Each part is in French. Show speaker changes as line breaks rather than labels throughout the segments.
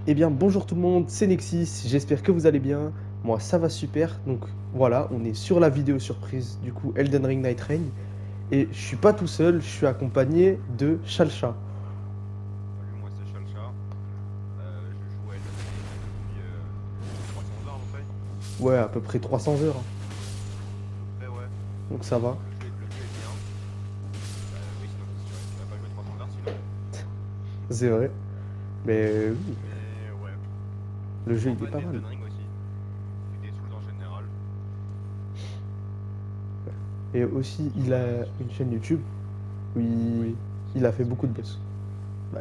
Eh bien, bonjour tout le monde, c'est Nexis, j'espère que vous allez bien. Moi, ça va super. Donc voilà, on est sur la vidéo surprise du coup Elden Ring Night Reign. Et je suis pas tout seul, je suis accompagné de Shalsha.
Salut, moi c'est Chalcha. Je joue à Elden Ring depuis 300 heures à peu près.
Ouais, à peu près 300 heures, hein.
À peu près, ouais.
Donc ça va.
Le jeu est bien. Oui, sinon tu vas pas jouer 300 heures sinon.
C'est vrai. Mais oui,
Mais ouais.
le jeu
Grand
il est
fan
pas mal.
d'Elden Ring aussi. Et des Souls en général.
Et aussi, il
Sur,
a
sur-
une chaîne YouTube où il a fait
ce que
beaucoup de
j'allais dire.
boss. Bah,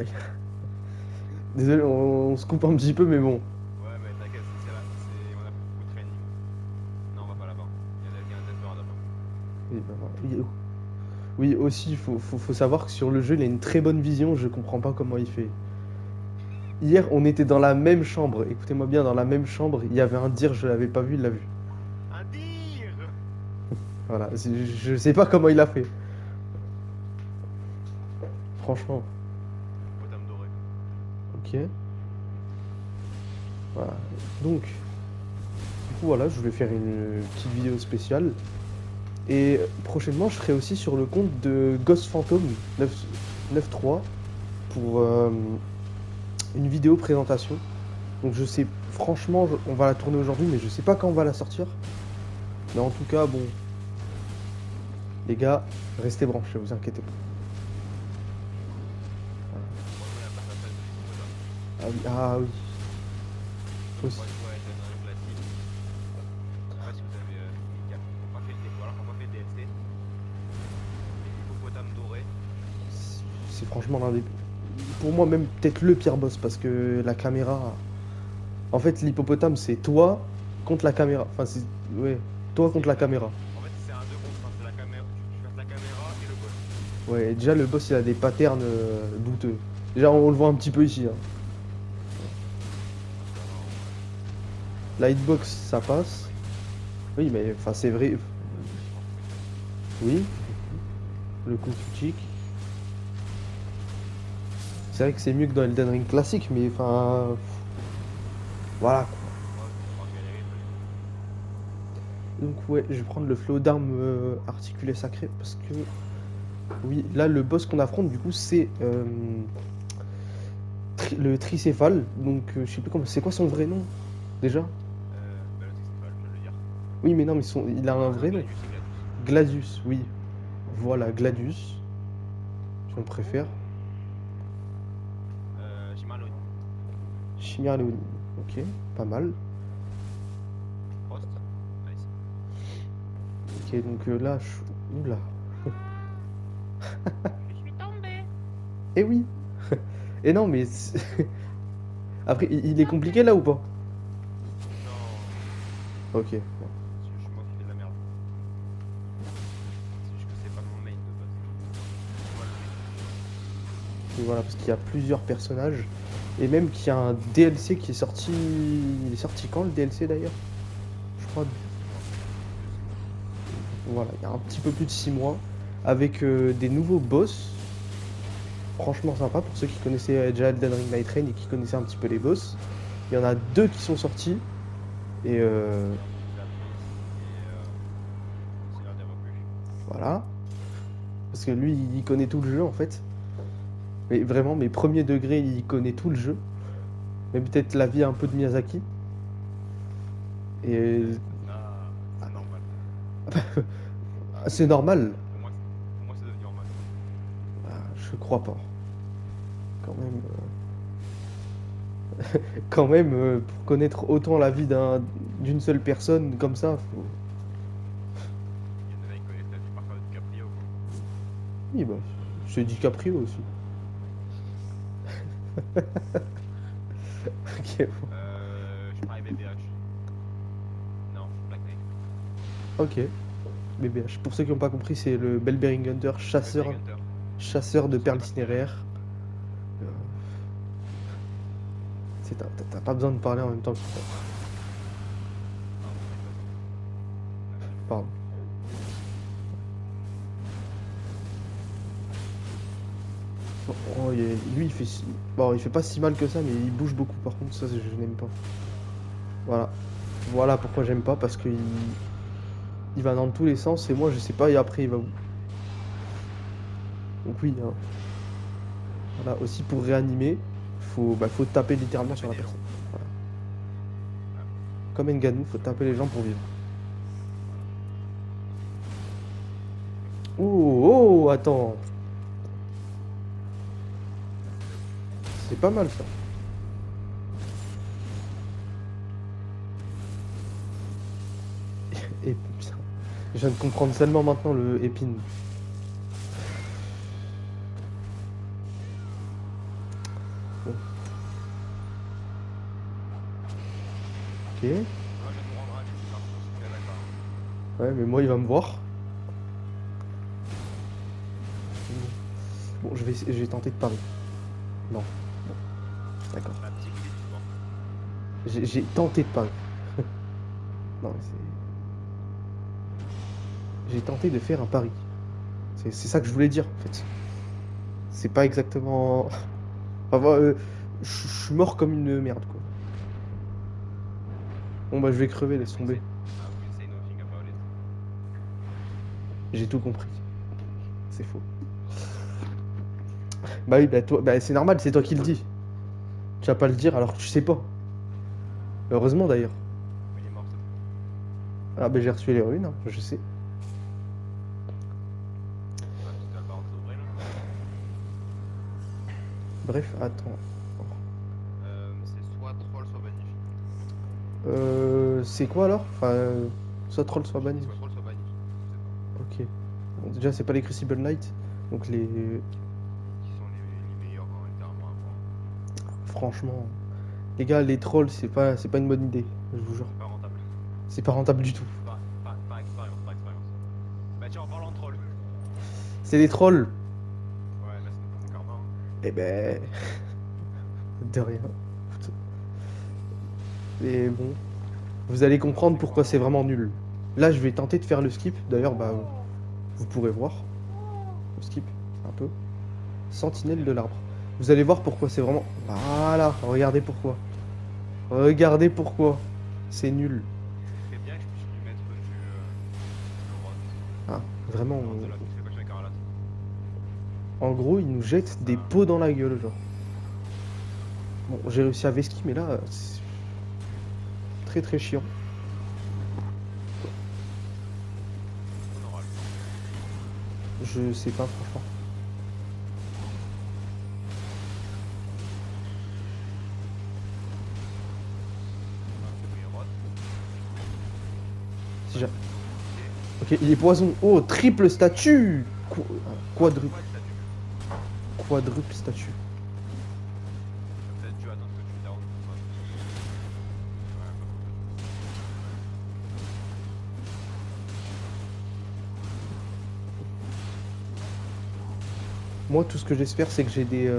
désolé, on se coupe un petit peu, mais bon.
Ouais, mais t'inquiète, on a fait beaucoup de training. Non, on va pas là-bas. Il y a un Death Guard là-bas.
Et ben voilà. Oui, aussi, il faut savoir que sur le jeu, il a une très bonne vision, je comprends pas comment il fait. Hier, on était dans la même chambre, écoutez-moi bien, dans la même chambre, il y avait un dire, je l'avais pas vu, il l'a vu.
Un dire.
Voilà, je sais pas comment il a fait, franchement.
Hippopotame doré.
Ok, voilà. Donc, du coup, voilà, je voulais faire une petite vidéo spéciale. Et prochainement, je ferai aussi sur le compte de Ghost Phantom 9.3 pour une vidéo présentation. Donc je sais, franchement, on va la tourner aujourd'hui, mais je sais pas quand on va la sortir. Mais en tout cas, bon, les gars, restez branchés, vous inquiétez pas.
Probablement la passage de l'hippopotame.
Ah oui, ah oui.
Quand
Aussi.
moi je joue à Elden Ring classique. Je sais pas si vous avez. Ils ont pas fait le ou alors ils ont pas fait le DLC. Mais l'hippopotame doré.
C'est franchement l'un des. Pour moi, même peut-être le pire boss parce que la caméra. En fait, l'hippopotame, c'est toi contre la caméra. Enfin, c'est. Ouais, toi contre la caméra.
En fait, c'est un 2 contre 1. C'est la caméra. Tu fasses la caméra et le boss.
Ouais, et déjà, le boss, il a des patterns douteux. Déjà, on le voit un petit peu ici, hein.
Ça va en vrai.
La hitbox, ça
On
passe.
va ici.
Oui, mais enfin, c'est vrai.
Je pense que oui.
Oui, le coup critique. C'est vrai que c'est mieux que dans Elden Ring classique, mais enfin. Voilà quoi.
Ouais, faut savoir galérer, pas du tout.
Donc, ouais, je vais prendre le flot d'armes articulées sacrées parce que. Oui, là, le boss qu'on affronte, du coup, c'est le tricéphale. Donc, je sais plus comment. C'est quoi son vrai nom déjà?
Bah, le tricéphale, je viens de le dire.
Oui, mais non, mais il a un
Non,
vrai nom.
Gladius, c'est Gladius.
Gladius, oui. Voilà, Gladius, si on préfère.
Oh. Shimano,
Chimère Léonie. Ok, pas mal.
Frost. Nice.
Ok, donc là, oula.
Je suis tombé.
Eh oui. Et non, mais après,
Je suis
il est
tombé.
compliqué là ou pas?
Non.
Ok. Bon.
C'est juste moi qui fais de la merde. C'est juste que c'est pas mon main de base. C'est moi le main.
Et voilà, parce qu'il y a plusieurs personnages. Et même qu'il y a un DLC qui est sorti. Il est sorti quand le DLC d'ailleurs? Je crois.
Il y a 6 mois. Plus de 6 mois.
Voilà, il y a un petit peu plus de 6 mois. Avec des nouveaux boss. Franchement sympa pour ceux qui connaissaient déjà Elden Ring Night Rain et qui connaissaient un petit peu les boss. Il y en a deux qui sont sortis. Et
Seigneur des Abysses et Seigneur des Refuges.
voilà. Parce que lui, il connaît tout le jeu en fait. Mais vraiment, mes premiers degrés, il connaît tout le jeu. Mais peut-être la vie un peu de Miyazaki. Et
Ça, c'est normal.
c'est normal.
Pour moi, c'est devenu normal.
Ah, je crois pas. Quand même, quand même pour connaître autant la vie d'une seule personne comme ça, faut.
Il y en a qui connaissent la vie par cœur de DiCaprio, quoi.
Oui, bah, c'est DiCaprio aussi. Ok,
Je parie BBH. Non, Black Knight.
ok. BBH. Pour ceux qui n'ont pas compris, c'est le Bellbering Hunter,
Bellberry Hunter.
chasseur de
Chasseur de
perles
perles cinéraires.
cinéraires. Euh, t'as pas besoin de parler en même temps que ça.
Pardon, j'ai pas besoin. Absolument pas.
Pardon. Oh, lui, il fait... Bon, il fait pas si mal que ça, mais il bouge beaucoup. Par contre, ça, je n'aime pas. Voilà. Voilà pourquoi j'aime pas, parce qu'il il va dans tous les sens, et moi, je sais pas, et après, il va où. Donc oui, hein. Voilà, aussi pour réanimer, faut taper littéralement sur la personne. Voilà. Comme Ngannou, faut taper les gens pour vivre. Oh, oh, attends. C'est pas mal ça. Et putain, je viens de comprendre seulement maintenant le épine. Bon. Ok.
Moi, je vais me rendre à lui, par contre, je suis bien d'accord.
Ouais, mais moi il va me voir. Bon, je vais tenter de parler. Non. Bon, d'accord.
La petite idée du sport.
J'ai tenté de parler. Non, mais c'est. J'ai tenté de faire un pari. C'est ça que je voulais dire en fait. C'est pas exactement. Enfin, je suis mort comme une merde quoi. Bon bah je vais crever, laisse tomber.
Ah, we say nothing about it.
J'ai tout compris. C'est faux. Bah oui, bah toi, bah c'est normal, c'est toi qui le dis. Tu vas pas le dire alors que tu sais pas. Heureusement d'ailleurs.
Il est mort cette fois.
Ah bah j'ai reçu l'héroïne, hein, je sais.
Ah, putain, le baron de Sobrel.
Bref, attends.
C'est soit troll, soit banni.
C'est quoi alors? Enfin, soit troll, soit banni.
Soit troll, soit banni. Je sais
Ok. Bon, déjà, c'est pas les Crucible Knight. Donc les.
pas. Qui sont les meilleurs, hein, littéralement, à voir.
Franchement. Les gars, les trolls, c'est pas une bonne idée. Je vous jure.
C'est pas rentable.
C'est pas rentable du tout.
Par expérience, par expérience. Bah tiens, en parlant de troll.
C'est des trolls.
Ouais, là c'est ton karma. Hein.
Eh ben. De rien. Mais bon. Vous allez comprendre pourquoi c'est vraiment nul. Là, je vais tenter de faire le skip. D'ailleurs, bah. Vous pourrez voir. Le skip, un peu. Sentinelle de l'arbre. Vous allez voir pourquoi c'est vraiment. Voilà, regardez pourquoi. Regardez pourquoi. C'est nul.
C'est bien que je puisse lui mettre du rod.
Ah, vraiment.
C'est quoi je fais avec Carla?
En gros, il nous jette des pots dans la gueule, genre. Bon, j'ai réussi à Veski, mais là, c'est très très chiant.
Honorable.
Je sais pas, franchement. Si j'ai... Ok, il est poison. Oh, triple statue. Quadruple. Quadruple statue.
Peut-être dû attendre que tu down.
Moi, tout ce que j'espère, c'est que j'ai des,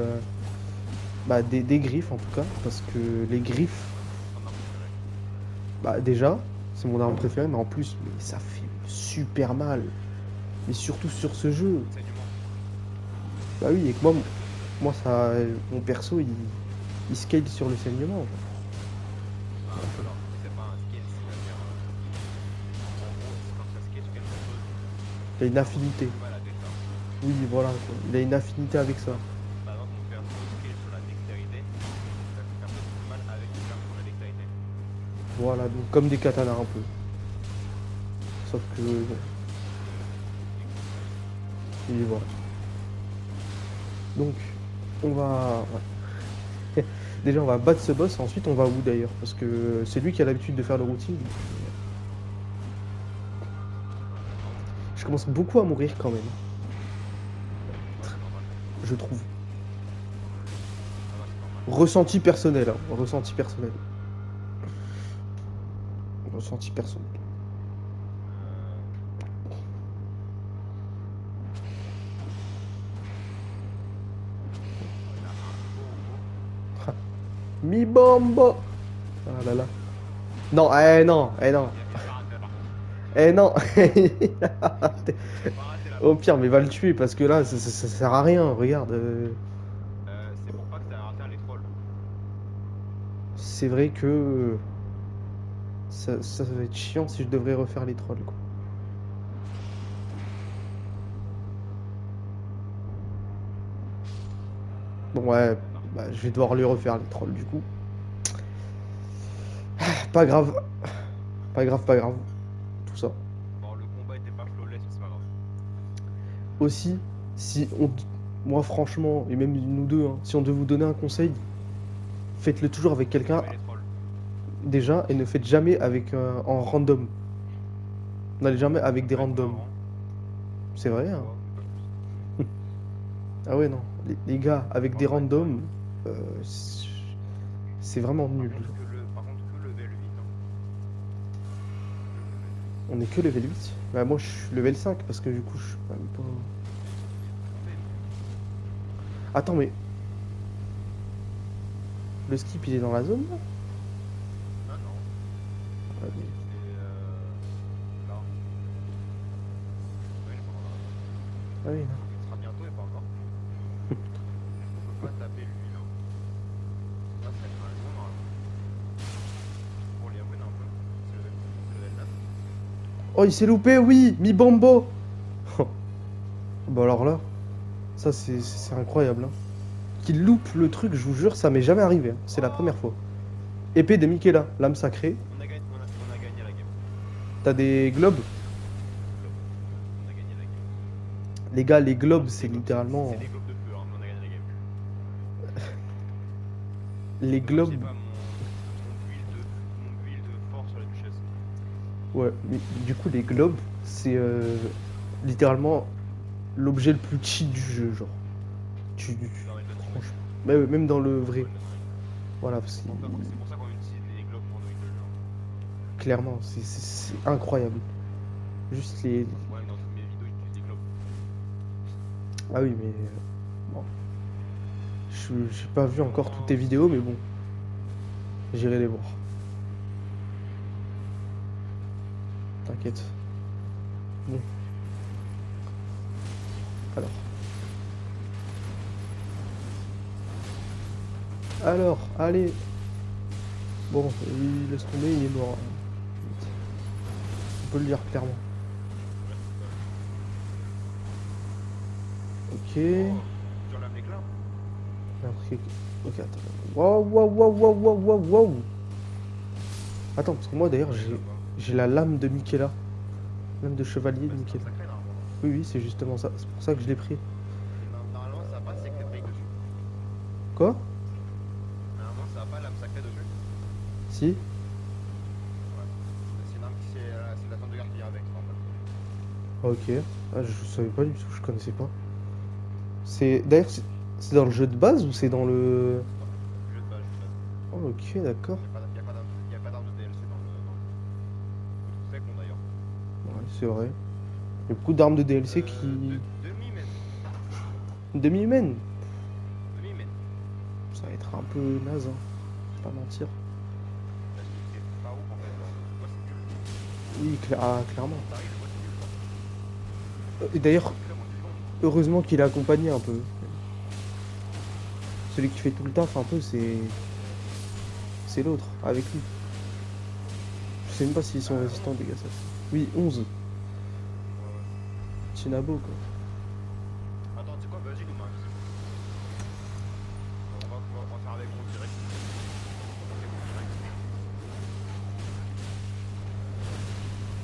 bah, des griffes, en tout cas. Parce que les griffes, bah, déjà, c'est mon arme préférée, mais en plus, mais ça fait super mal. Mais surtout sur ce jeu. Bah oui, et que moi ça, mon perso, il scale sur le saignement.
C'est pas un skill, c'est-à-dire. En gros, quand ça scale sur quelque chose,
Il a une affinité.
tu vas la détendre.
Oui, voilà, quoi. Il a une affinité avec ça.
Par exemple, mon perso skill sur la dextérité, ça fait un peu plus mal avec une arme sur la dextérité.
Voilà, donc comme des katanas un peu. Sauf que, bon. Et voilà. Donc, on va... ouais. Déjà, on va battre ce boss, ensuite on va où d'ailleurs? Parce que c'est lui qui a l'habitude de faire le routine. Je commence beaucoup à mourir quand même. Je trouve. Ressenti personnel, hein. Ressenti personnel. Ressenti personnel. Mi bombo. Ah là là. Non, non, non. Non. Au pire, mais va le tuer parce que là, ça sert à rien. Regarde. c'est vrai que ça va être chiant si je devrais refaire les trolls, quoi. Bon, ouais, bah, je vais devoir les refaire, les trolls, du coup. Pas grave, pas grave, pas grave, tout ça.
Bon, le combat était pas flawless, mais c'est pas grave.
Aussi, si on... Moi, franchement, et même nous deux, hein, si on devait vous donner un conseil, faites-le toujours avec quelqu'un,
Jamais les trolls.
déjà, et ne faites jamais avec en random. N'allez jamais avec des
Avec moi,
randoms.
hein.
C'est vrai,
Tu
hein.
vois, mais pas plus.
Ah ouais, non. Les gars, avec des
Franchement, avec toi,
randoms, euh, c'est vraiment
Par
nul.
contre, par contre, que level 8, hein. Que level 8.
On est que level 8. Bah, moi, je suis level 5 parce que du coup, je suis même pas.
Mais t'es trompé,
Attends, mais le skip, il est dans la zone là?
Ah non,
Ouais, mais-
c'est là. Oui, il est pas encore là.
Ah oui, non.
Il sera bientôt et pas encore. On peut pas taper lui là. Là, ça va être un long normalement. Pour les win un peu. C'est level 9.
Oh, il s'est loupé, oui! Mi Bambo! Bah alors là, ça c'est incroyable. Hein. Qu'il loupe le truc, je vous jure, ça m'est jamais arrivé. Hein. C'est la première fois. Épée de Michaela, lame sacrée.
On a gagné la game.
T'as des globes?
On a gagné la game.
Les gars, les globes,
Non,
c'est
des globes,
littéralement.
c'est des globes de feu, hein, mais on a gagné la game.
Les
Dommage,
globes.
j'ai pas mon build fort sur la duchesse.
Ouais, mais du coup, les globes, c'est littéralement l'objet le plus cheat du jeu, genre.
Non, mais toi,
Franchement. Même dans le vrai.
ouais,
Voilà, parce que
c'est pour ça qu'on utilise les globes pour nos le jeu.
clairement, c'est incroyable. Juste les.
Ouais, dans toutes mes vidéos, j'utilise des globes.
Ah oui, mais. Bon. J'ai pas vu encore toutes tes vidéos, mais bon. J'irai les voir. T'inquiète. Bon. Alors. Alors, allez. Bon, il laisse tomber, il est mort. On peut le dire clairement. Ok.
Oh, tu enlèves l'éclat?
Après, ok, attends. Waouh, waouh, waouh, waouh, waouh, waouh, waouh. Attends, parce que moi d'ailleurs, j'ai la lame de Michaela. Lame de chevalier de
C'est un
Michaela.
sacré l'arbre.
Oui, oui, c'est justement ça. C'est pour ça que je l'ai pris.
Normalement, ça va pas sacré break dessus.
Quoi?
Normalement, ça va pas lame sacrée dessus.
Si?
Ouais. C'est une arme qui c'est la fin de guerre qui vient avec, en fait.
Ok. Ah, je savais pas du tout, je connaissais pas. C'est d'ailleurs, c'est dans le jeu de base ou c'est dans le.
Jeu de base, jeu de base.
Oh, ok, d'accord.
Il y a pas d'arme de DLC dans le jeu. C'est con d'ailleurs.
Ouais, c'est vrai. Il y a beaucoup d'armes de DLC qui.
Demi-men.
Demi-humaines.
Demi-men.
Ça va être un peu naze, hein. Pas mentir.
Parce que c'est pas ouf en fait. Genre, moi c'est nul.
Oui, clairement.
T'arrives, moi c'est nul.
Et d'ailleurs,
Vraiment nul.
heureusement qu'il est accompagné un peu. Celui qui fait tout le taf un peu, c'est l'autre, avec lui. Je sais même pas s'ils sont résistants, les gars. Ça. Oui, 11. Chinabo, quoi.
Attends, tu sais quoi, vas-y, nous max. On va faire avec mon direct.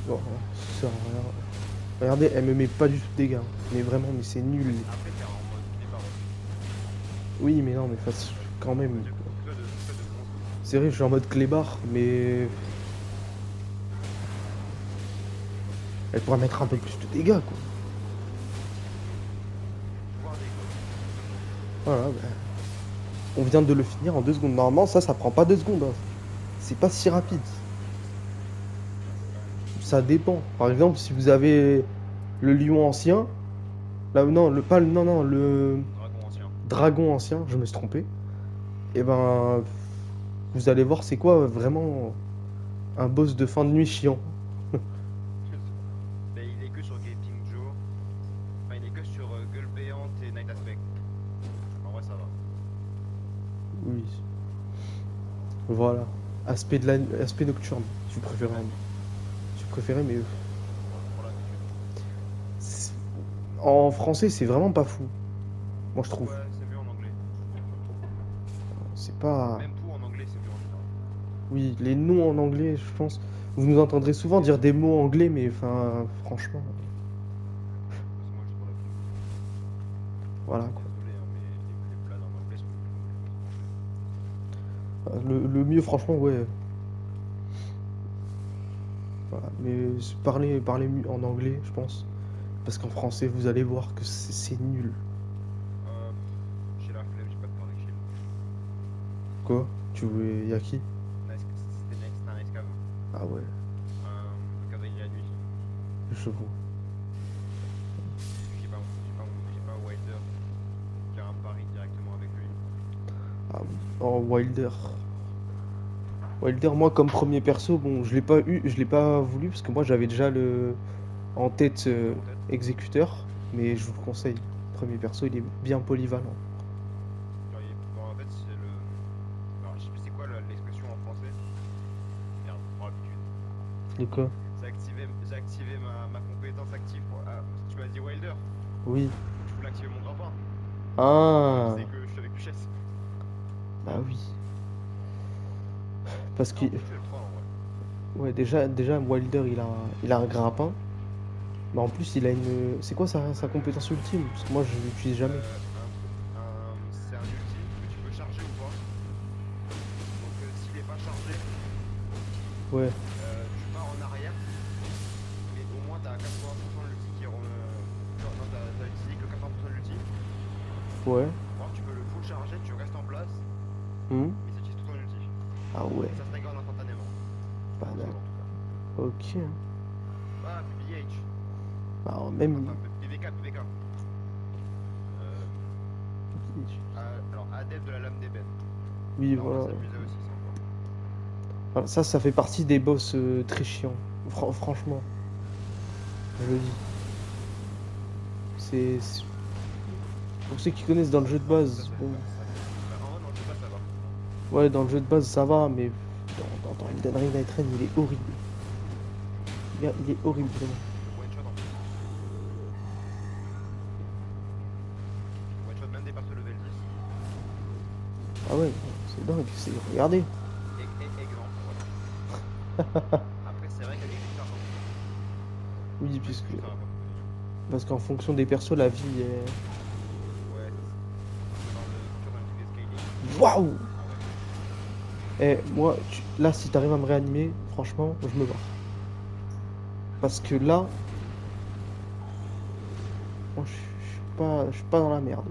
Bon, ça sert à rien. Regardez, elle me met pas du tout de dégâts. Hein. Mais vraiment, mais c'est nul.
Après, t'es en mode clébard aussi.
Oui, mais non, mais quand même.
Que de bronze.
C'est vrai, je suis en mode clébard, mais. Elle pourrait mettre un peu plus de dégâts, quoi.
Voir des gosses.
Voilà, bah. On vient de le finir en 2 secondes. Normalement, ça prend pas 2 secondes. Hein. C'est pas si rapide. Ça dépend. Par exemple, si vous avez le lion ancien. Là, non, le
Dragon ancien.
dragon ancien, je me suis trompé. Et ben. Vous allez voir, c'est quoi vraiment un boss de fin de nuit chiant.
Mais il est que sur Gaping Joe. Enfin, il est que sur Gueule Béante et Night Aspect. En vrai, ça va.
Oui. Voilà. Aspect nocturne, tu préférais. Tu préférais, mais
pour l'habitude.
c'est- en français, c'est vraiment pas fou. Moi, je trouve.
Ouais, c'est mieux en anglais.
C'est pas.
Même tout en anglais, c'est mieux en général.
Oui, les noms en anglais, je pense. Vous nous entendrez souvent dire des mots anglais, mais enfin, franchement,
Parce que moi, j'ai trop l'habitude.
voilà quoi.
Désolé, hein, mais les blagues en anglais sont mieux que les français.
Le mieux, franchement, ouais. Voilà. Mais parler en anglais, je pense. Parce qu'en français, vous allez voir que c'est nul.
J'ai la flemme, j'ai pas de parler chez nous.
Quoi? Tu veux. Y a qui?
C'était un escave.
Ah ouais,
Un cavalier la nuit.
je vois.
J'ai pas Wilder. Faire un pari directement avec lui.
Ah oui. Oh, Wilder. Wilder, moi, comme premier perso, bon, je l'ai pas eu, je l'ai pas voulu, parce que moi, j'avais déjà le en tête
En tête.
exécuteur. Mais je vous le conseille. Premier perso, il est bien polyvalent.
Bon, en fait, c'est le. Alors, je sais plus c'est quoi l'expression en français. Merde, pour l'habitude.
De quoi?
J'ai activé ma compétence active. Ah, tu m'as dit Wilder.
Oui.
Je voulais activer mon grappin.
Ah,
C'est que je suis avec Duchesse.
bah oui. Parce que,
Non, je fais le 3 en vrai.
ouais, déjà Wilder, il a un grappin. Mais en plus, il a une. C'est quoi sa compétence ultime? Parce que moi, je l'utilise jamais.
C'est un ulti que tu peux charger ou pas. Donc, s'il est pas chargé,
Ouais,
tu pars en arrière. Mais au moins, t'as 80% de l'ulti qui est. Genre, non, t'as utilisé que 80% de l'ulti.
ouais.
Ou alors, tu peux le full charger, tu restes en place,
Hmm.
mais ça utilise tout ton ulti.
Ah ouais.
Et ça se regarde instantanément.
Bah
En solo en
d'accord.
tout cas.
Ok.
Ah, PBH.
Bah
Enfin,
même.
PVK. Alors, adepte de la lame d'ébène.
Oui,
Là, on va
voilà.
s'amuser aussi, c'est encore.
Voilà, ça fait partie des boss très chiants. Franchement, je le dis. C'est- Pour ceux qui connaissent dans le jeu de
Non, en tout cas,
base, bon.
en vrai, dans le jeu, ça va.
Ouais, dans le jeu de base, ça va, mais dans Elden Ring Night Rain, il est horrible. Il est horrible, vraiment.
Le one shot en plus. One shot même des persos level 10.
Ah ouais, c'est dingue. Regardez.
Exemple, voilà. Après, c'est vrai qu'il y a des critères.
Oui,
Même
puisque.
plus, ça va pas me
Parce qu'en fonction des persos, la vie est.
Ouais, dans le truc de scaling.
Waouh!
Ah ouais.
Eh, moi, là, si t'arrives à me réanimer, franchement, je me barre. Parce que là, moi, je suis pas dans la merde.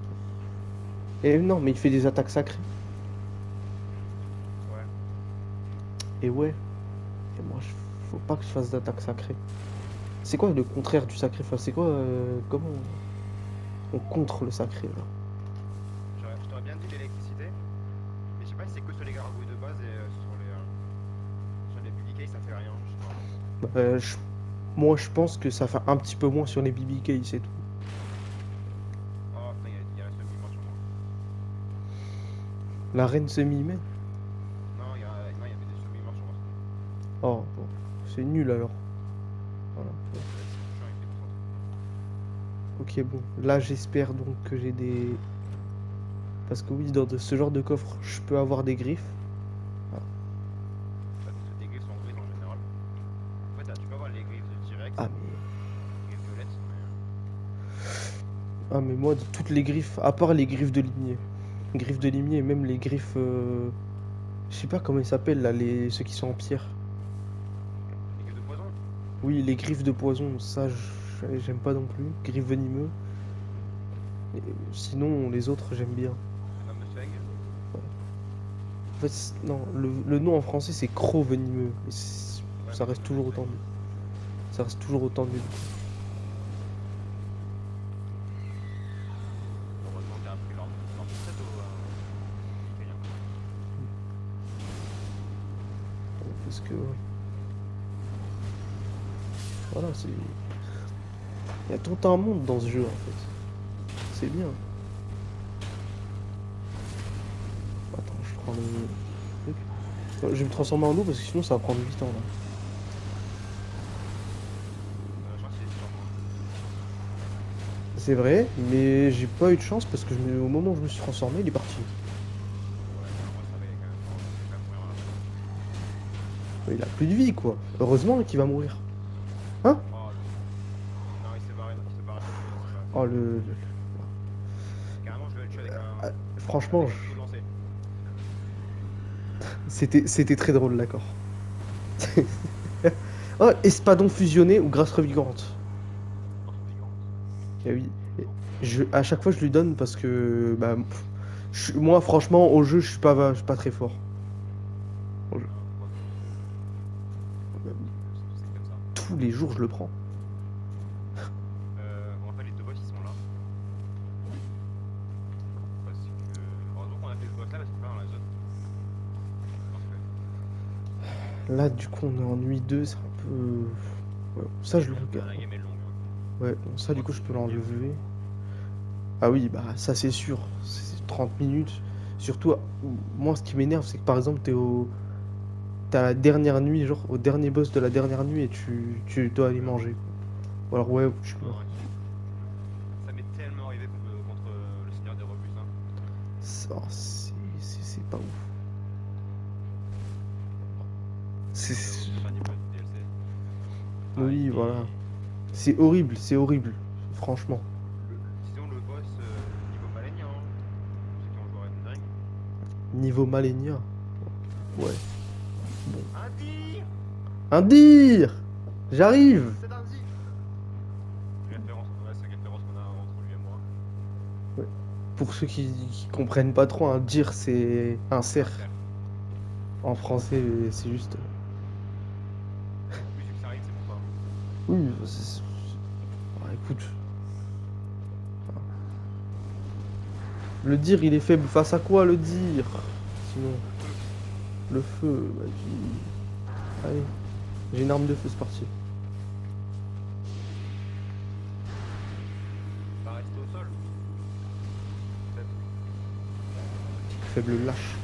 Et non, mais il fait des attaques sacrées.
Ouais.
Et ouais, et moi, faut pas que je fasse d'attaque sacrée. C'est quoi le contraire du sacré? Enfin, c'est quoi, comment on contre le sacré là?
Je t'aurais bien dit l'électricité. Mais je sais pas si c'est que sur les gargouilles de base et sur les BBK ça fait rien. Je sais pas.
Bah, moi, je pense que ça fait un petit peu moins sur les BBK, c'est tout.
Oh, putain, il reste 1000 morts sur moi.
La reine se met.
Non, il y avait des semi morts sur moi.
Oh, bon, c'est nul alors. Voilà.
C'est chiant avec les concentres.
Ok, bon, là, j'espère donc que j'ai des. Parce que oui, ce genre de coffre, je peux avoir des griffes.
Parce que tes griffes sont grises en général. En fait, tu peux avoir les griffes de T-Rex,
Ah,
les griffes violettes,
mais moi, de toutes les griffes, à part les griffes de limier. Griffes de limier et même les griffes. Je sais pas comment ils s'appellent là, ceux qui sont en pierre.
les griffes de poison.
Oui, les griffes de poison, ça, j'aime pas non plus. Griffes venimeux. Et sinon, les autres, j'aime bien.
Les fameuses feng.
En fait, non, le nom en français, c'est croc venimeux. Mais
Ouais,
ça
les
reste
fameuses
toujours
feng.
autant nul. Ça reste toujours autant nul.
Heureusement que t'as appris l'ordre très tôt.
Parce que, ouais. Voilà, c'est. Il y a tout un monde dans ce jeu, en fait. C'est bien. Attends, je prends le truc. Je vais me transformer en loup parce que sinon ça va prendre 8 ans là.
Je crois que c'est sur moi.
C'est vrai, mais j'ai pas eu de chance parce que au moment où je me suis transformé, il est parti.
Ouais, moi ça va, il y a quand même temps. Je vais quand même mourir là.
Il a plus de vie quoi. Heureusement qu'il va mourir. Hein?
Oh, non, il s'est barré, il s'est barré. Il s'est barré.
Oh
Carrément, je vais le tuer
Ah, franchement,
avec un couteau lancé.
c'était très drôle, d'accord. Oh, espadon fusionné ou grâce revigorante.
Entre vivants.
Eh oui. À chaque fois je lui donne parce que bah, moi franchement au jeu je suis pas très fort. Au jeu.
C'est comme ça.
Tous les jours je le prends.
En fait, les deux boss ils sont là. Parce que. Heureusement qu'on a fait ce boss là parce qu'on est pas dans la zone. Parfait.
Là du coup on est en nuit 2, c'est un peu... Ouais, ça je le regarde.
La game est longue.
Ouais, bon, ça du coup je peux l'enlever. Ah oui, bah ça c'est sûr, c'est 30 minutes. Surtout, moi ce qui m'énerve c'est que par exemple t'es à la dernière nuit, genre au dernier boss de la dernière nuit et tu dois aller manger, quoi. Ou alors ouais, tu
Non,
meurs.
ouais. Ça m'est tellement arrivé contre le Seigneur des Rebus. Hein.
Oh, c'est pas ouf. C'est...
Au dernier boss du DLC.
Oui,
Et
voilà. C'est horrible, franchement.
Sinon, le boss niveau Malenia, hein. Ceux qui ont joué à Elden Ring.
Niveau Malenia. Ouais.
Un tir.
Un dire! J'arrive!
C'est un tir. Référence, ouais, c'est une référence qu'on a entre lui et moi.
Pour ceux qui comprennent pas trop, un dire c'est un cerf. En français, c'est juste.
Oui, vu que ça arrive, c'est pour ça.
Oui, ah, écoute. Le dire, il est faible face à quoi le dire? Sinon, le feu, bah, allez, j'ai une arme de feu, c'est parti.
Va rester au sol.
Faible lâche.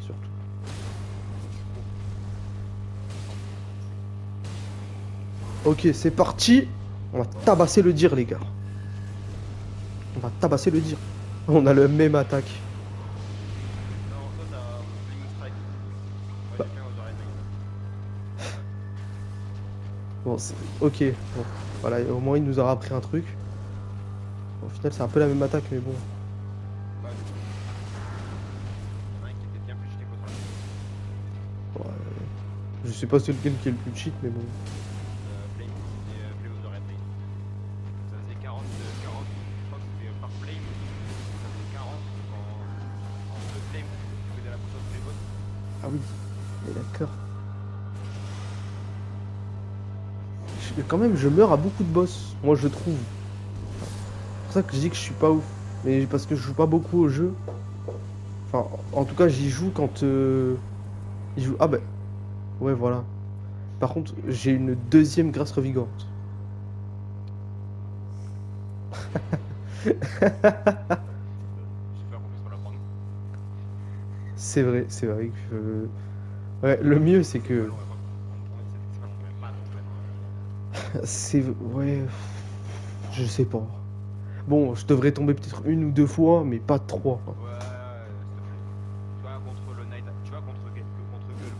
Surtout. Ok, c'est parti. On va tabasser le dire, les gars. On va tabasser le dire. On a le même attaque.
Non, toi t'as Flaming Strike. Ouais,
Bah.
j'ai bien aux oreilles de
Bon, ok. Bon. Voilà, au moins il nous aura appris un truc. Au final, c'est un peu la même attaque, mais bon.
bah, du coup. Il y en a un qui était bien plus cheaté qu'autre.
Ouais, je sais pas c'est lequel qui est le plus cheat, mais bon.
Flame et Flame of the Red Lane. Ça faisait 40, 40, je crois que c'était par Flame. Ça faisait 40 en 2 Flames. Tu faisais la pousse tous les boss.
Ah oui, mais d'accord. Quand même, je meurs à beaucoup de boss, moi je trouve. C'est pour ça que je dis que je suis pas ouf. Mais parce que je joue pas beaucoup au jeu. Enfin, en tout cas, j'y joue quand. Il joue. Ah bah. Ouais, voilà. Par contre, j'ai une deuxième grâce revigorante.
J'ai peur qu'on puisse pas la prendre.
C'est vrai que. Ouais, le mieux c'est que.
Ouais, c'est pas non plus, pas non plus.
C'est. Ouais. Je sais pas. Bon, je devrais tomber peut-être une ou deux fois, mais pas trois.
Ouais, s'il te plaît. Tu vois, contre le Knight, tu vois, contre Gueule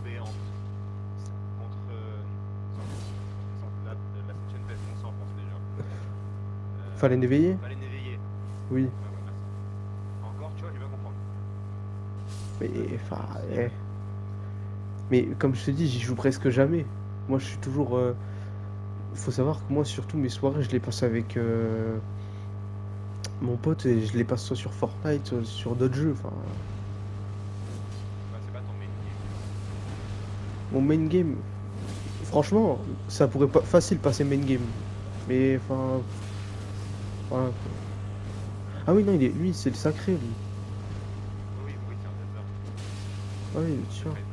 Béante, contre. La septième peste, on s'en pense déjà.
Fallait l'éveiller?
Fallait éveiller.
Oui.
Ouais, ouais, merci. Encore, tu vois, j'ai bien comprendre.
Mais. Enfin. Ouais. Mais comme je te dis, j'y joue presque jamais. Moi, je suis toujours. Faut savoir que moi, surtout mes soirées, je les passe avec mon pote et je les passe soit sur Fortnite, soit sur d'autres jeux. Enfin,
Bah, c'est pas ton main game.
mon main game, franchement, ça pourrait pas facile passer main game. Mais enfin, voilà, quoi. Ah oui, non, lui, c'est le sacré, lui.
Oui, oui, c'est un Zelda.
Ah oui, tiens.
Kaiser.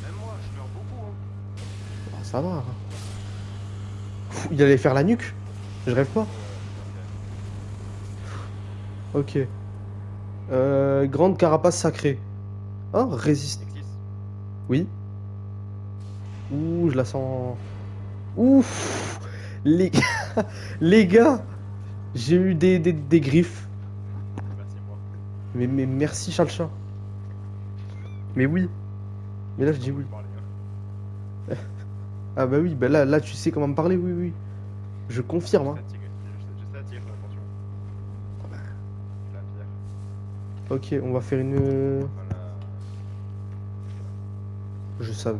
Même moi, je meurs beaucoup. Hein.
Ah, ça va, hein. Il allait faire la nuque. Je rêve pas. Ok. Grande carapace sacrée. Ah, résiste.
Nexus.
Oui. Ouh, je la sens. Ouf. Les, les gars, j'ai eu des griffes.
Merci moi.
Mais merci, Chalcha. Mais oui. Mais là, je dis
Comment
oui.
lui parler, hein.
Ah bah oui, bah là, tu sais comment me parler, oui, oui. Je confirme,
Je
hein.
t'attire, je t'attire, attention. La pierre.
Ok, on va faire une...
Voilà.
Je savais.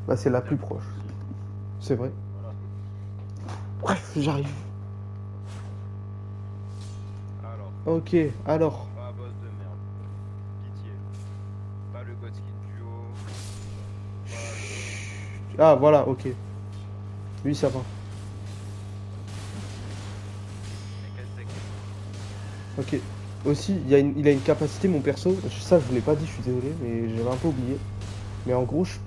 Bah, c'est la plus
Pierre,
proche.
aussi.
C'est vrai.
Voilà.
Bref, j'arrive.
Alors,
Ok, alors.
pas boss de merde. Pitié. Pas le Godskin Duo. Pas le.
Ah, voilà, ok. Lui, ça va.
Mec,
Ok. Aussi, il a une capacité, mon perso. Ça, je vous l'ai pas dit, je suis désolé, mais j'avais un peu oublié. Mais en gros,
Ah,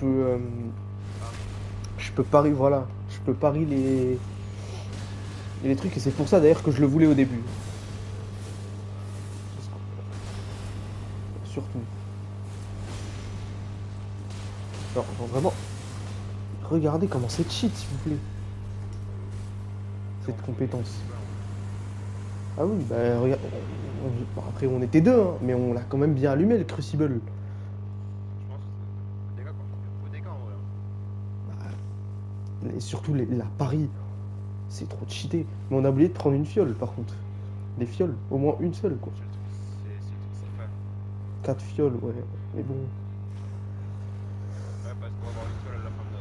je peux parier, voilà. Je peux parier les trucs, et c'est pour ça d'ailleurs que je le voulais au début. Surtout. Alors, vraiment, regardez comment c'est cheat, s'il vous plaît.
c'est
Cette
bon,
compétence.
c'est bon.
Ah oui, bah regarde. Bon, après, on était deux, hein, mais on l'a quand même bien allumé, le Crucible.
Je pense que c'est des dégâts quoi. Faut des dégâts en vrai, hein.
Et surtout, la pari, c'est trop cheaté. Mais on a oublié de prendre une fiole, par contre. Des fioles, au moins une seule, quoi.
C'est le truc, c'est fun.
4 fioles, ouais. Mais bon.
Ouais, parce qu'on va avoir une seule à la fin de.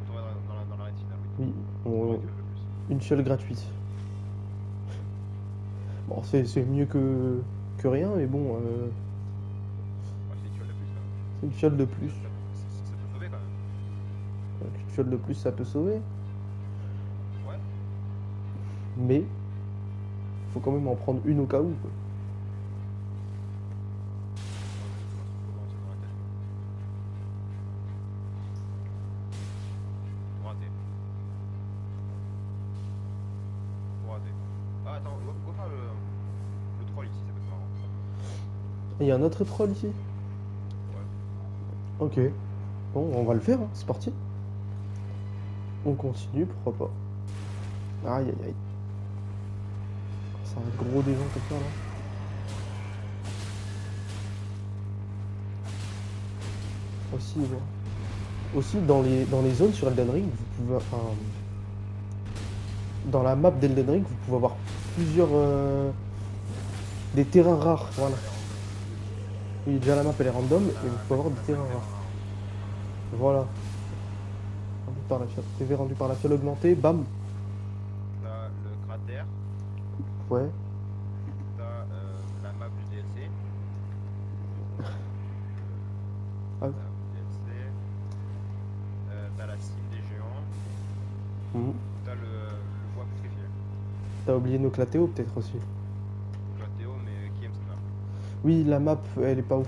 Quand on va dans la rétine, oui.
Oui,
On
on-
aurait fait un peu plus.
une fiole gratuite. Bon, c'est mieux que rien, mais bon,
Ouais, c'est une fiole de plus quand même.
c'est une fiole de plus.
Ça peut sauver quand même.
Donc, une fiole de plus, ça peut sauver.
Ouais.
Mais, faut quand même en prendre une au cas où, quoi.
Faut commencer dans la tête. Faut rater. Faut rater. Ah, attends, go faire le troll ici, ça peut être marrant.
Et il y a un autre troll ici.
Ouais.
Ok. Bon, on va le faire, hein, c'est parti. On continue, pourquoi pas. Aïe, aïe, aïe. Ça va être gros des gens comme ça, là. Aussi, ouais. Aussi dans les zones sur Elden Ring, vous pouvez, enfin, dans la map d'Elden Ring, vous pouvez avoir plusieurs des terrains rares. Voilà. Oui, déjà la map elle est random, et vous pouvez avoir des terrains rares. Voilà. Rendu par la fiole. PV rendu par la fiole augmentée, bam.
T'as le cratère,
Ouais.
t'as la map du DLC.
Ah.
La map du DLC. T'as la cime des géants.
Mhm.
T'as le bois pétrifié.
T'as oublié Noclateo peut-être aussi.
Donc la Théo, mais qui aime cette map?
Oui, la map elle est pas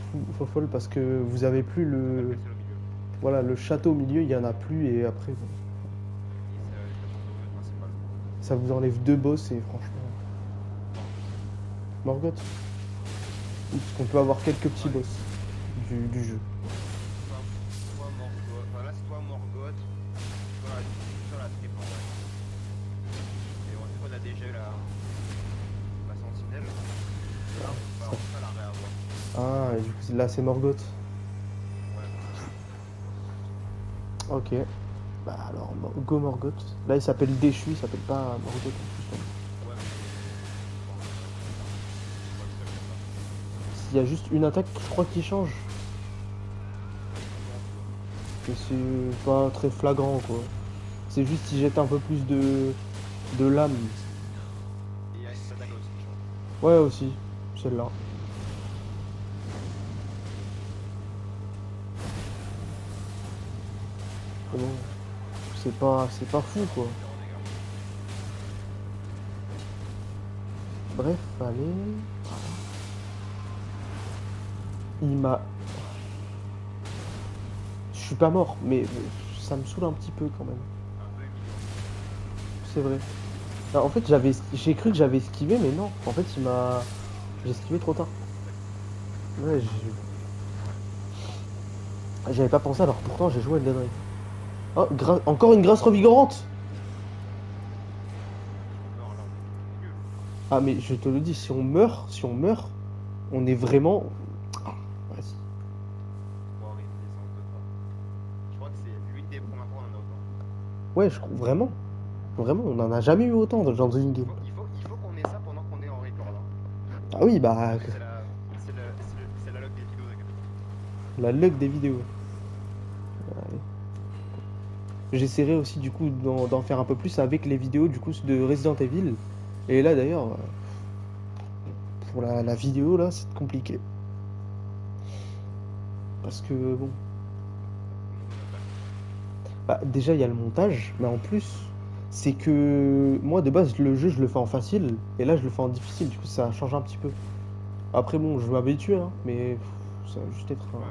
folle parce que vous avez plus
T'as le
le.
castell au milieu.
Voilà, le château au milieu, il y en a plus, et après, bon,
Et c'est le château principal.
ça vous enlève deux boss, et franchement. Morgoth. Oui, parce qu'on peut avoir quelques petits
Ouais.
boss du jeu.
Soit Morgoth, enfin là c'est soit Morgoth, soit la triple en vrai. Et on a déjà eu la sentinelle. Là on va la réavoir.
Ah, et du coup, là c'est Morgoth.
Ouais.
Ok. Bah alors, go Morgoth. Là, il s'appelle Déchu, il s'appelle pas Morgoth en plus.
Ouais mais bon, c'est pas tout à fait ça.
S'il y a juste une attaque, je crois qu'il change. Mais c'est pas très flagrant, quoi. C'est juste qu'il jette un peu plus de lame.
Et il y a une attaque aussi qui change.
Ouais, aussi, celle-là. Mais bon, c'est pas fou, quoi.
Différents dégâts.
Bref, allez. Il m'a. Je suis pas mort, mais ça me saoule un petit peu quand même.
Un peu humiliant.
C'est vrai. En fait, j'ai cru que j'avais esquivé, mais non. En fait, j'ai esquivé trop tard. Ouais, j'avais pas pensé, alors pourtant j'ai joué à Elden Ring. Oh, encore une grâce revigorante!
Si on meurt là, on est mieux.
Ah, mais je te le dis, si on meurt, on est vraiment. Ah, vas-y.
3 réminiscences de ça. Je crois que c'est l'une des premières fois qu'on en a autant.
Ouais, vraiment. Vraiment, on en a jamais eu autant dans une game.
Il faut qu'on ait ça pendant qu'on est en record là.
Ah oui, bah,
C'est la log des vidéos de Captain.
la luck des vidéos. Ouais. J'essaierai aussi, du coup, d'en faire un peu plus avec les vidéos, du coup, de Resident Evil. Et là, d'ailleurs, pour la vidéo, là, c'est compliqué. Parce que, bon.
Comment on appelle?
Bah, déjà, il y a le montage, mais en plus, c'est que moi, de base, le jeu, je le fais en facile, et là, je le fais en difficile, du coup, ça change un petit peu. Après, bon, je m'habitue, hein, mais ça va juste être
Ouais, voilà.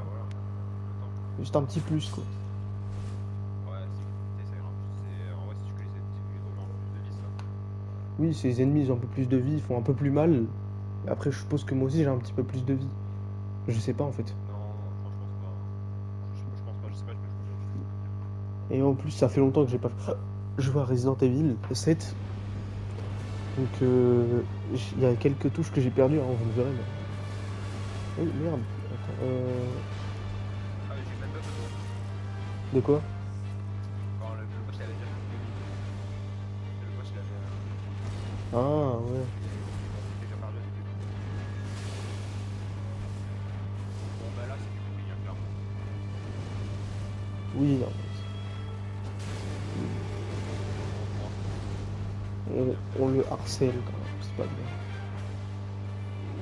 Le temps.
juste un petit plus, quoi.
Ouais, si ça ira. En vrai, si tu connais les ennemis en plus de vie, ça.
Oui, ces ennemis, ils ont un peu plus de vie, ils font un peu plus mal. Après, je suppose que moi aussi, j'ai un petit peu plus de vie. Je sais pas, en fait.
Non, je pense pas. Je pense pas, je sais pas, je peux pas te dire.
Et en plus, ça fait longtemps que j'ai pas joué à Resident Evil 7. Donc, il y a quelques touches que j'ai perdues, hein, vous le verrez. Mais... Oui, merde. Attends,
Ah, mais j'ai eu le même buff que toi.
de quoi?
Alors, le boss, il avait déjà fait 2000. Et le boss, il avait.
Ah, ouais.
Il était déjà perdu avec les deux. Bon, bah là, c'est du bullying, hein, clairement.
Oui, non.
On va
On le harcèle quand même, c'est pas bien.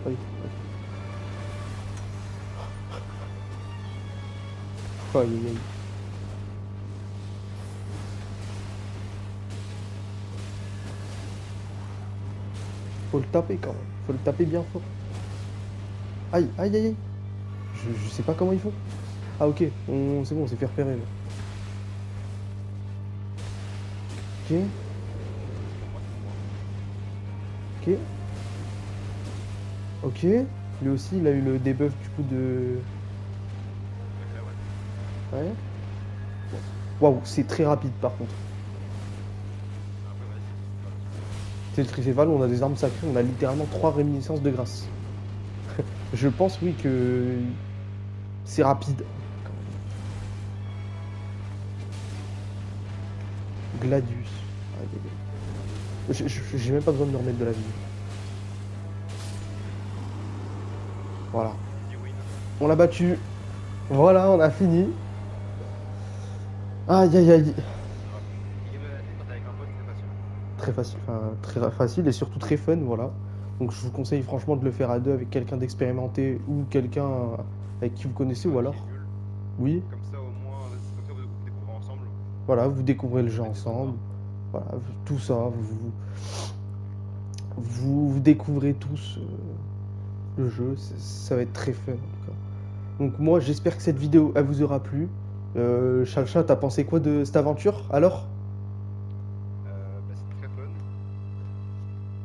Oui, oui. Aïe, aïe, aïe. Faut le taper quand même. Faut le taper bien fort. Aïe, aïe, aïe, aïe. Je sais pas comment ils font. Ah, ok. C'est bon, on s'est fait repérer là. Ok,
pour moi, c'est pour moi.
ok, ok. Lui aussi, il a eu le debuff du coup de.
Donc là, ouais.
Ouais. Waouh, c'est très rapide par contre.
Après, vas-y, c'est pas dessus.
C'est le Tricéphale, on a des armes sacrées, on a littéralement 3 réminiscences de grâce. Je pense, oui, que c'est rapide. Gladius. Aïe, aïe, aïe. J'ai même pas besoin de me remettre de la vie. Voilà.
Easy win.
On l'a battu. Voilà, on a fini. Aïe, aïe, aïe.
Les games quand t'es avec un pote, c'est facile.
Très facile, enfin très facile et surtout très fun, voilà. Donc je vous conseille franchement de le faire à deux avec quelqu'un d'expérimenté ou quelqu'un avec qui vous connaissez ou
Toi
alors.
qui est nul.
Oui,
Comme ça, au moins, comme ça, vous découvrez ensemble.
voilà, vous découvrez le
Vous
jeu
mettez ça
ensemble.
dedans.
Voilà, tout ça, vous découvrez tous le jeu, ça va être très fun en tout cas. Donc moi j'espère que cette vidéo elle vous aura plu. Chalcha, t'as pensé quoi de cette aventure alors?
Bah, c'est très fun.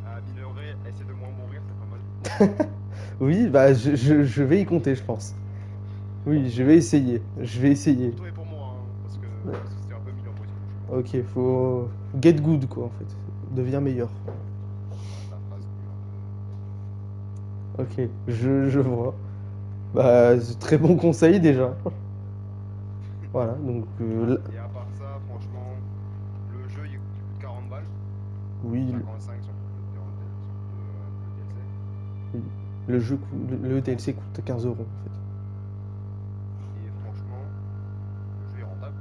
À améliorer, essayer de moins mourir, c'est pas mal.
Oui, bah je vais y compter je pense. Oui, je vais essayer, je vais essayer.
Pour toi et pour moi, hein, parce que c'était un peu mis en position de choix.
Ok, faut get good quoi en fait. Deviens meilleur.
La phrase nulle
Ok, je vois. Bah, c'est très bon conseil déjà.
un peu.
Voilà, donc
Et à part ça, franchement, le jeu il coûte 40 balles.
oui,
55 si on coupe le DLC.
oui, le jeu, le DLC coûte 15 euros en fait.
Et franchement, le jeu est rentable.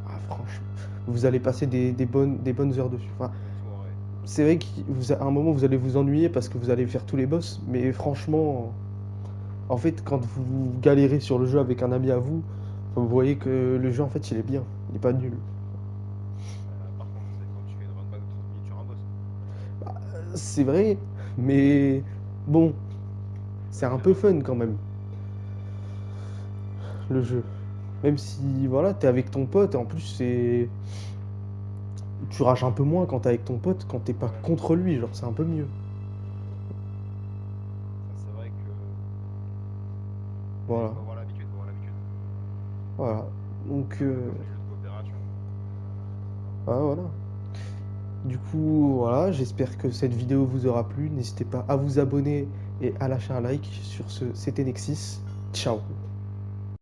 Ah, franchement, vous allez passer des bonnes heures dessus. Enfin,
Des bonnes soirées.
c'est vrai qu'à un moment vous allez vous ennuyer parce que vous allez faire tous les boss, mais franchement, en fait, quand vous galérez sur le jeu avec un ami à vous, vous voyez que le jeu en fait il est bien, il est pas nul.
Par contre, c'est quand tu fais une run back de 30 minutes sur un boss.
C'est vrai, mais bon, c'est
Ça
un
fait
peu
run.
fun quand même, le jeu. Même si, voilà, t'es avec ton pote, et en plus, tu rages un peu moins quand t'es avec ton pote, quand t'es pas
Ouais.
contre lui, genre c'est un peu mieux.
Ça, c'est vrai que.
Voilà,
Faut avoir l'habitude, faut avoir l'habitude.
voilà. Donc,
C'est un peu comme les jeux de coopération.
ah, voilà. Du coup, voilà, j'espère que cette vidéo vous aura plu. N'hésitez pas à vous abonner et à lâcher un like sur ce, c'était Nexus. Ciao.